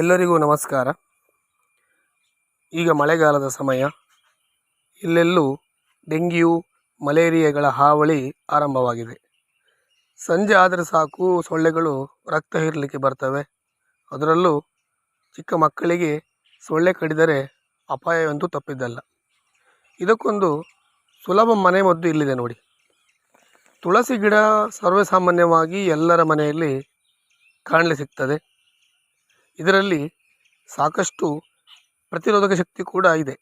ಎಲ್ಲರಿಗೂ ನಮಸ್ಕಾರ. ಈಗ ಮಳೆಗಾಲದ ಸಮಯ. ಎಲ್ಲೆಲ್ಲೂ ಡೆಂಗ್ಯೂ ಮಲೇರಿಯಾಗಳ ಹಾವಳಿ ಆರಂಭವಾಗಿದೆ. ಸಂಜೆ ಆದರೆ ಸಾಕು ಸೊಳ್ಳೆಗಳು ರಕ್ತ ಹೀರಲಿಕ್ಕೆ ಬರ್ತವೆ. ಅದರಲ್ಲೂ ಚಿಕ್ಕ ಮಕ್ಕಳಿಗೆ ಸೊಳ್ಳೆ ಕಡಿದರೆ ಅಪಾಯವಂತೂ ತಪ್ಪಿದ್ದಲ್ಲ. ಇದಕ್ಕೊಂದು ಸುಲಭ ಮನೆಮದ್ದು ಇಲ್ಲಿದೆ ನೋಡಿ. ತುಳಸಿ ಗಿಡ ಸರ್ವೇಸಾಮಾನ್ಯವಾಗಿ ಎಲ್ಲರ ಮನೆಯಲ್ಲಿ ಕಾಣಲಿ ಸಿಗ್ತದೆ. ಇದರಲ್ಲಿ ಸಾಕಷ್ಟು ಪ್ರತಿರೋಧಕ ಶಕ್ತಿ ಕೂಡ ಇದೆ.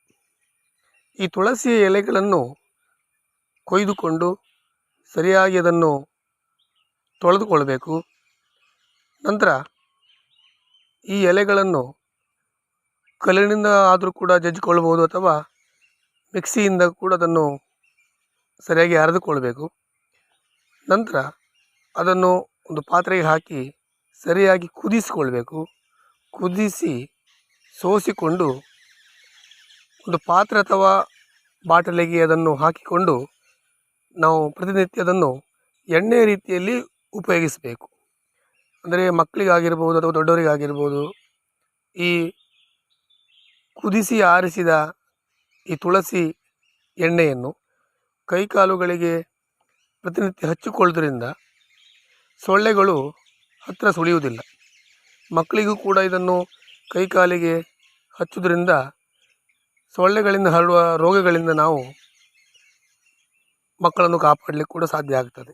ಈ ತುಳಸಿಯ ಎಲೆಗಳನ್ನು ಕೊಯ್ದುಕೊಂಡು ಸರಿಯಾಗಿ ಅದನ್ನು ತೊಳೆದುಕೊಳ್ಬೇಕು. ನಂತರ ಈ ಎಲೆಗಳನ್ನು ಕಲ್ಲಿನಿಂದ ಆದರೂ ಕೂಡ ಜಜ್ಜಿಕೊಳ್ಬೋದು, ಅಥವಾ ಮಿಕ್ಸಿಯಿಂದ ಕೂಡ ಅದನ್ನು ಸರಿಯಾಗಿ ಅರೆದುಕೊಳ್ಬೇಕು. ನಂತರ ಅದನ್ನು ಒಂದು ಪಾತ್ರೆಗೆ ಹಾಕಿ ಸರಿಯಾಗಿ ಕುದಿಸಿಕೊಳ್ಬೇಕು. ಕುದಿಸಿ ಸೋಸಿಕೊಂಡು ಒಂದು ಪಾತ್ರೆ ಅಥವಾ ಬಾಟಲಿಗೆ ಅದನ್ನು ಹಾಕಿಕೊಂಡು ನಾವು ಪ್ರತಿನಿತ್ಯ ಅದನ್ನು ಎಣ್ಣೆ ರೀತಿಯಲ್ಲಿ ಉಪಯೋಗಿಸಬೇಕು. ಅಂದರೆ ಮಕ್ಕಳಿಗಾಗಿರ್ಬೋದು ಅಥವಾ ದೊಡ್ಡವರಿಗಾಗಿರ್ಬೋದು, ಈ ಕುದಿಸಿ ಆರಿಸಿದ ಈ ತುಳಸಿ ಎಣ್ಣೆಯನ್ನು ಕೈಕಾಲುಗಳಿಗೆ ಪ್ರತಿನಿತ್ಯ ಹಚ್ಚಿಕೊಳ್ಳೋದ್ರಿಂದ ಸೊಳ್ಳೆಗಳು ಹತ್ತಿರ ಸುಳಿಯುವುದಿಲ್ಲ. ಮಕ್ಕಳಿಗೂ ಕೂಡ ಇದನ್ನು ಕೈಕಾಲಿಗೆ ಹಚ್ಚುವುದರಿಂದ ಸೊಳ್ಳೆಗಳಿಂದ ಹರಡುವ ರೋಗಗಳಿಂದ ನಾವು ಮಕ್ಕಳನ್ನು ಕಾಪಾಡಲಿಕ್ಕೆ ಕೂಡ ಸಾಧ್ಯ ಆಗ್ತದೆ.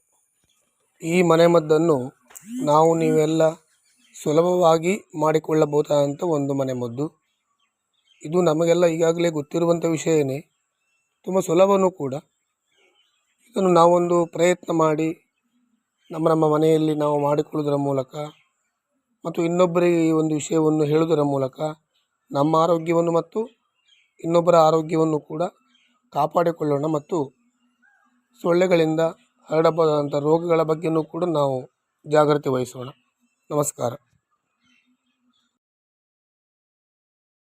ಈ ಮನೆಮದ್ದನ್ನು ನೀವೆಲ್ಲ ಸುಲಭವಾಗಿ ಮಾಡಿಕೊಳ್ಳಬಹುದಾದಂಥ ಒಂದು ಮನೆಮದ್ದು. ಇದು ನಮಗೆಲ್ಲ ಈಗಾಗಲೇ ಗೊತ್ತಿರುವಂಥ ವಿಷಯನೇ, ತುಂಬ ಸುಲಭವೂ ಕೂಡ. ಇದನ್ನು ನಾವೊಂದು ಪ್ರಯತ್ನ ಮಾಡಿ ನಮ್ಮ ಮನೆಯಲ್ಲಿ ನಾವು ಮಾಡಿಕೊಳ್ಳುವುದರ ಮೂಲಕ ಮತ್ತು ಇನ್ನೊಬ್ಬರಿಗೆ ಈ ಒಂದು ವಿಷಯವನ್ನು ಹೇಳುವುದರ ಮೂಲಕ ನಮ್ಮ ಆರೋಗ್ಯವನ್ನು ಮತ್ತು ಇನ್ನೊಬ್ಬರ ಆರೋಗ್ಯವನ್ನು ಕೂಡ ಕಾಪಾಡಿಕೊಳ್ಳೋಣ. ಮತ್ತು ಸೊಳ್ಳೆಗಳಿಂದ ಹರಡಬಹುದಾದಂಥ ರೋಗಗಳ ಬಗ್ಗೆಯೂ ಕೂಡ ನಾವು ಜಾಗ್ರತೆ ವಹಿಸೋಣ. ನಮಸ್ಕಾರ.